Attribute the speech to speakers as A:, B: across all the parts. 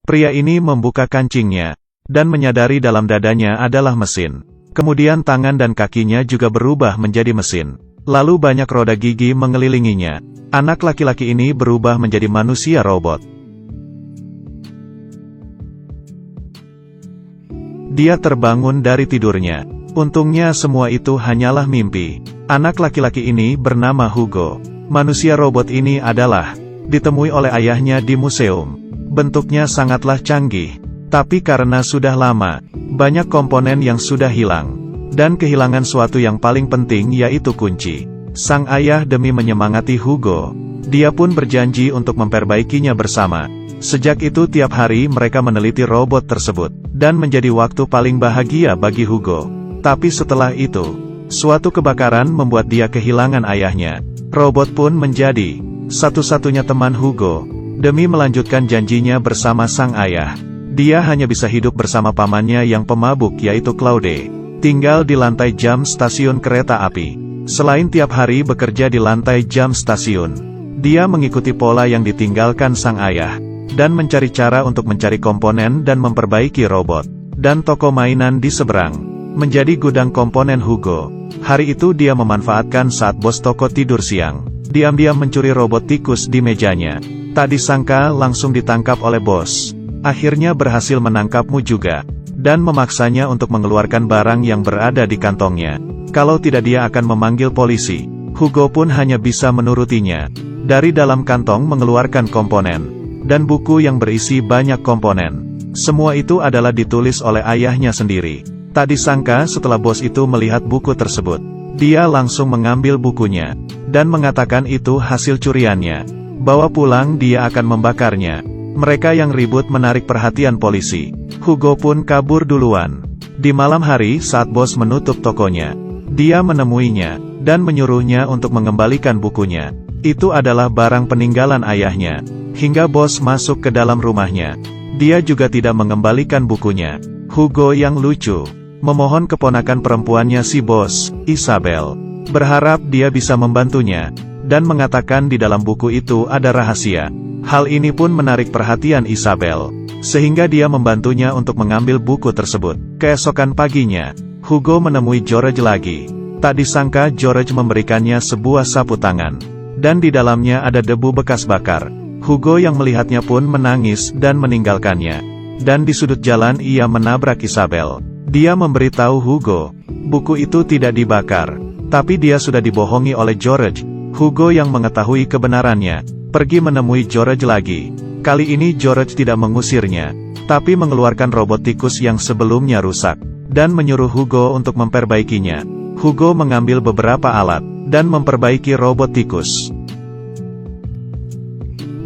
A: Pria ini membuka kancingnya, dan menyadari dalam dadanya adalah mesin. Kemudian tangan dan kakinya juga berubah menjadi mesin. Lalu banyak roda gigi mengelilinginya. Anak laki-laki ini berubah menjadi manusia robot. Dia terbangun dari tidurnya. Untungnya semua itu hanyalah mimpi. Anak laki-laki ini bernama Hugo. Manusia robot ini adalah ditemui oleh ayahnya di museum. Bentuknya sangatlah canggih. Tapi karena sudah lama, banyak komponen yang sudah hilang. Dan kehilangan suatu yang paling penting yaitu kunci. Sang ayah demi menyemangati Hugo, dia pun berjanji untuk memperbaikinya bersama. Sejak itu tiap hari mereka meneliti robot tersebut, dan menjadi waktu paling bahagia bagi Hugo. Tapi setelah itu, suatu kebakaran membuat dia kehilangan ayahnya. Robot pun menjadi satu-satunya teman Hugo, demi melanjutkan janjinya bersama sang ayah. Dia hanya bisa hidup bersama pamannya yang pemabuk yaitu Claude. Tinggal di lantai jam stasiun kereta api. Selain tiap hari bekerja di lantai jam stasiun, dia mengikuti pola yang ditinggalkan sang ayah, dan mencari cara untuk mencari komponen dan memperbaiki robot. Dan toko mainan di seberang menjadi gudang komponen Hugo. Hari itu dia memanfaatkan saat bos toko tidur siang. Diam-diam mencuri robot tikus di mejanya. Tak disangka langsung ditangkap oleh bos. Akhirnya berhasil menangkapmu juga. Dan memaksanya untuk mengeluarkan barang yang berada di kantongnya. Kalau tidak dia akan memanggil polisi. Hugo pun hanya bisa menurutinya. Dari dalam kantong mengeluarkan komponen. Dan buku yang berisi banyak komponen. Semua itu adalah ditulis oleh ayahnya sendiri. Tak disangka setelah bos itu melihat buku tersebut. Dia langsung mengambil bukunya. Dan mengatakan itu hasil curiannya. Bawa pulang dia akan membakarnya. Mereka yang ribut menarik perhatian polisi. Hugo pun kabur duluan. Di malam hari saat bos menutup tokonya, dia menemuinya, dan menyuruhnya untuk mengembalikan bukunya. Itu adalah barang peninggalan ayahnya. Hingga bos masuk ke dalam rumahnya. Dia juga tidak mengembalikan bukunya. Hugo yang lucu, memohon keponakan perempuannya si bos, Isabel. Berharap dia bisa membantunya. Dan mengatakan di dalam buku itu ada rahasia. Hal ini pun menarik perhatian Isabel. Sehingga dia membantunya untuk mengambil buku tersebut. Keesokan paginya, Hugo menemui George lagi. Tak disangka George memberikannya sebuah sapu tangan. Dan di dalamnya ada debu bekas bakar. Hugo yang melihatnya pun menangis dan meninggalkannya. Dan di sudut jalan ia menabrak Isabel. Dia memberitahu Hugo, buku itu tidak dibakar. Tapi dia sudah dibohongi oleh George. Hugo yang mengetahui kebenarannya, pergi menemui George lagi. Kali ini George tidak mengusirnya, tapi mengeluarkan robot tikus yang sebelumnya rusak, dan menyuruh Hugo untuk memperbaikinya. Hugo mengambil beberapa alat, dan memperbaiki robot tikus.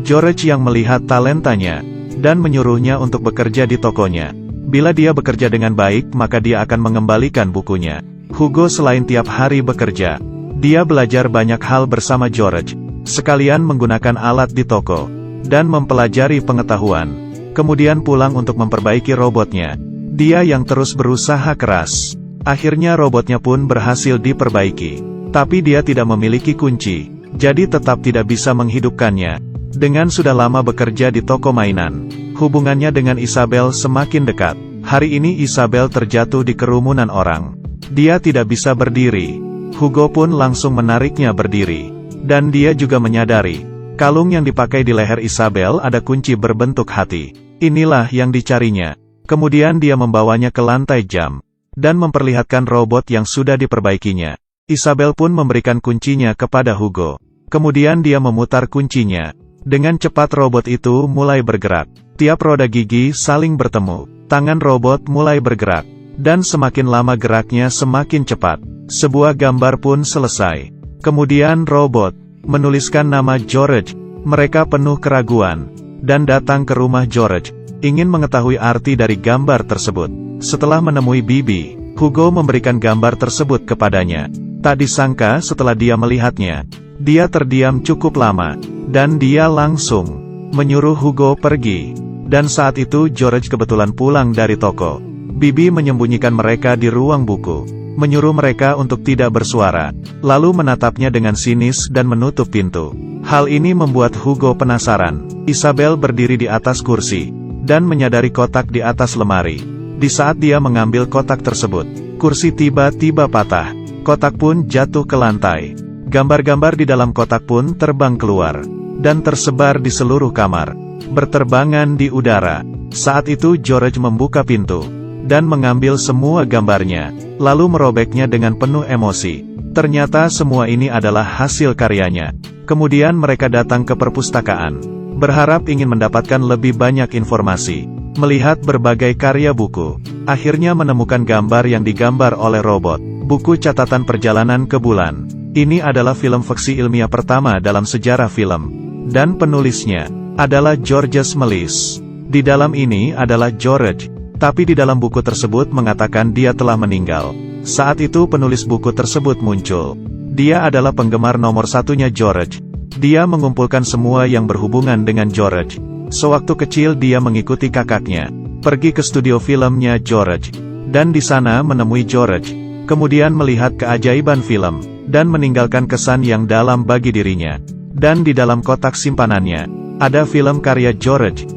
A: George yang melihat talentanya, dan menyuruhnya untuk bekerja di tokonya. Bila dia bekerja dengan baik maka dia akan mengembalikan bukunya. Hugo selain tiap hari bekerja, dia belajar banyak hal bersama George, sekalian menggunakan alat di toko, dan mempelajari pengetahuan. Kemudian pulang untuk memperbaiki robotnya. Dia yang terus berusaha keras. Akhirnya robotnya pun berhasil diperbaiki. Tapi dia tidak memiliki kunci, jadi tetap tidak bisa menghidupkannya. Dengan sudah lama bekerja di toko mainan, hubungannya dengan Isabel semakin dekat. Hari ini Isabel terjatuh di kerumunan orang. Dia tidak bisa berdiri. Hugo pun langsung menariknya berdiri. Dan dia juga menyadari, kalung yang dipakai di leher Isabel ada kunci berbentuk hati. Inilah yang dicarinya. Kemudian dia membawanya ke lantai jam, dan memperlihatkan robot yang sudah diperbaikinya. Isabel pun memberikan kuncinya kepada Hugo. Kemudian dia memutar kuncinya. Dengan cepat robot itu mulai bergerak. Tiap roda gigi saling bertemu. Tangan robot mulai bergerak. Dan semakin lama geraknya semakin cepat. Sebuah gambar pun selesai. Kemudian robot menuliskan nama George. Mereka penuh keraguan, dan datang ke rumah George, ingin mengetahui arti dari gambar tersebut. Setelah menemui Bibi, Hugo memberikan gambar tersebut kepadanya. Tak disangka setelah dia melihatnya, dia terdiam cukup lama, dan dia langsung menyuruh Hugo pergi. Dan saat itu George kebetulan pulang dari toko. Bibi menyembunyikan mereka di ruang buku, menyuruh mereka untuk tidak bersuara, lalu menatapnya dengan sinis dan menutup pintu. Hal ini membuat Hugo penasaran. Isabel berdiri di atas kursi, dan menyadari kotak di atas lemari. Di saat dia mengambil kotak tersebut, kursi tiba-tiba patah. Kotak pun jatuh ke lantai. Gambar-gambar di dalam kotak pun terbang keluar, dan tersebar di seluruh kamar, berterbangan di udara. Saat itu George membuka pintu, dan mengambil semua gambarnya, lalu merobeknya dengan penuh emosi. Ternyata semua ini adalah hasil karyanya. Kemudian mereka datang ke perpustakaan, berharap ingin mendapatkan lebih banyak informasi. Melihat berbagai karya buku, akhirnya menemukan gambar yang digambar oleh robot, buku catatan perjalanan ke bulan. Ini adalah film fiksi ilmiah pertama dalam sejarah film, dan penulisnya adalah Georges Méliès. Di dalam ini adalah George, tapi di dalam buku tersebut mengatakan dia telah meninggal. Saat itu penulis buku tersebut muncul. Dia adalah penggemar nomor satunya George. Dia mengumpulkan semua yang berhubungan dengan George. Sewaktu kecil dia mengikuti kakaknya, pergi ke studio filmnya George, dan di sana menemui George, kemudian melihat keajaiban film, dan meninggalkan kesan yang dalam bagi dirinya. Dan di dalam kotak simpanannya, ada film karya George.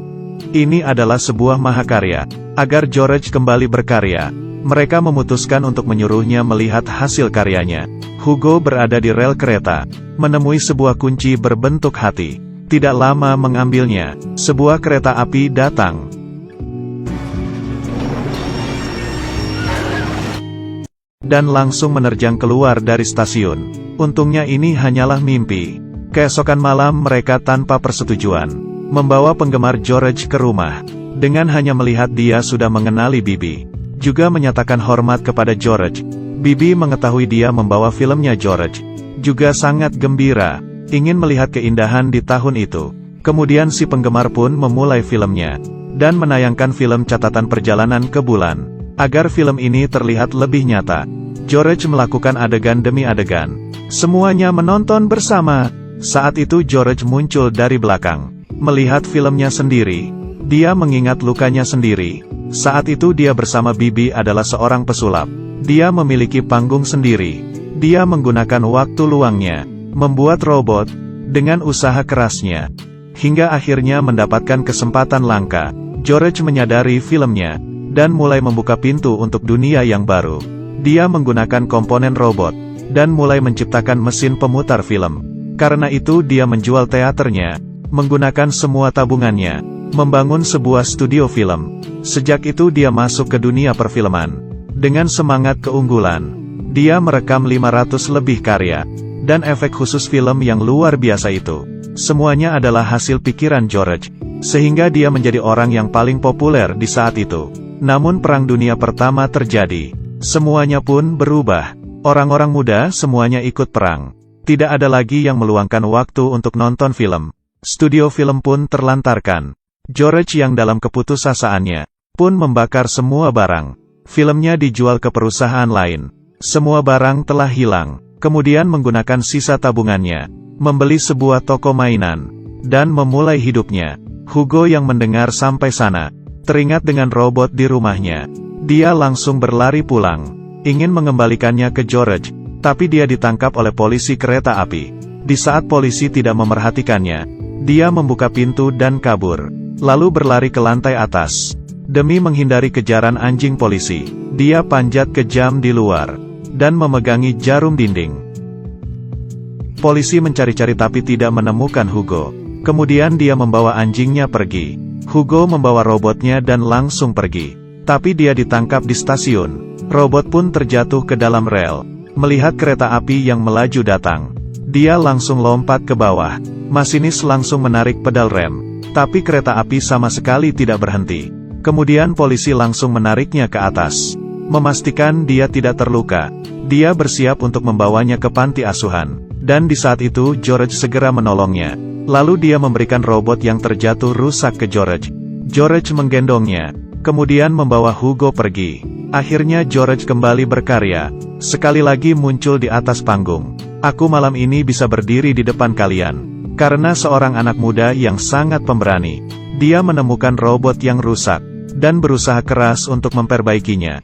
A: Ini adalah sebuah mahakarya. Agar George kembali berkarya, mereka memutuskan untuk menyuruhnya melihat hasil karyanya. Hugo berada di rel kereta, menemui sebuah kunci berbentuk hati. Tidak lama mengambilnya, sebuah kereta api datang. Dan langsung menerjang keluar dari stasiun. Untungnya ini hanyalah mimpi. Keesokan malam mereka tanpa persetujuan, membawa penggemar George ke rumah. Dengan hanya melihat dia sudah mengenali Bibi, juga menyatakan hormat kepada George. Bibi mengetahui dia membawa filmnya George, juga sangat gembira, ingin melihat keindahan di tahun itu. Kemudian si penggemar pun memulai filmnya, dan menayangkan film catatan perjalanan ke bulan. Agar film ini terlihat lebih nyata, George melakukan adegan demi adegan. Semuanya menonton bersama. Saat itu George muncul dari belakang, melihat filmnya sendiri. Dia mengingat lukanya sendiri. Saat itu dia bersama Bibi adalah seorang pesulap. Dia memiliki panggung sendiri. Dia menggunakan waktu luangnya, membuat robot, dengan usaha kerasnya. Hingga akhirnya mendapatkan kesempatan langka. George menyadari filmnya, dan mulai membuka pintu untuk dunia yang baru. Dia menggunakan komponen robot, dan mulai menciptakan mesin pemutar film. Karena itu dia menjual teaternya, menggunakan semua tabungannya, membangun sebuah studio film. Sejak itu dia masuk ke dunia perfilman. Dengan semangat keunggulan, dia merekam 500 lebih karya, dan efek khusus film yang luar biasa itu. Semuanya adalah hasil pikiran George, sehingga dia menjadi orang yang paling populer di saat itu. Namun Perang Dunia Pertama terjadi. Semuanya pun berubah. Orang-orang muda semuanya ikut perang. Tidak ada lagi yang meluangkan waktu untuk nonton film. Studio film pun terlantarkan. George yang dalam keputusasaannya pun membakar semua barang. Filmnya dijual ke perusahaan lain. Semua barang telah hilang. Kemudian menggunakan sisa tabungannya, membeli sebuah toko mainan, dan memulai hidupnya. Hugo yang mendengar sampai sana, teringat dengan robot di rumahnya. Dia langsung berlari pulang, ingin mengembalikannya ke George, tapi dia ditangkap oleh polisi kereta api. Di saat polisi tidak memerhatikannya, dia membuka pintu dan kabur, lalu berlari ke lantai atas. Demi menghindari kejaran anjing polisi, dia panjat ke jam di luar, dan memegangi jarum dinding. Polisi mencari-cari tapi tidak menemukan Hugo. Kemudian dia membawa anjingnya pergi. Hugo membawa robotnya dan langsung pergi. Tapi dia ditangkap di stasiun. Robot pun terjatuh ke dalam rel. Melihat kereta api yang melaju datang, dia langsung lompat ke bawah. Masinis langsung menarik pedal rem, tapi kereta api sama sekali tidak berhenti. Kemudian polisi langsung menariknya ke atas, memastikan dia tidak terluka. Dia bersiap untuk membawanya ke panti asuhan. Dan di saat itu George segera menolongnya. Lalu dia memberikan robot yang terjatuh rusak ke George. George menggendongnya, kemudian membawa Hugo pergi. Akhirnya George kembali berkarya, sekali lagi muncul di atas panggung. Aku malam ini bisa berdiri di depan kalian, karena seorang anak muda yang sangat pemberani. Dia menemukan robot yang rusak, dan berusaha keras untuk memperbaikinya.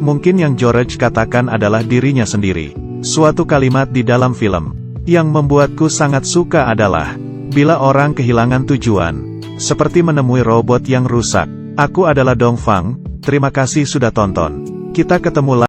A: Mungkin yang George katakan adalah dirinya sendiri. Suatu kalimat di dalam film yang membuatku sangat suka adalah, bila orang kehilangan tujuan, Seperti menemui robot yang rusak. Aku adalah Dongfang, terima kasih sudah tonton. Kita ketemu lagi.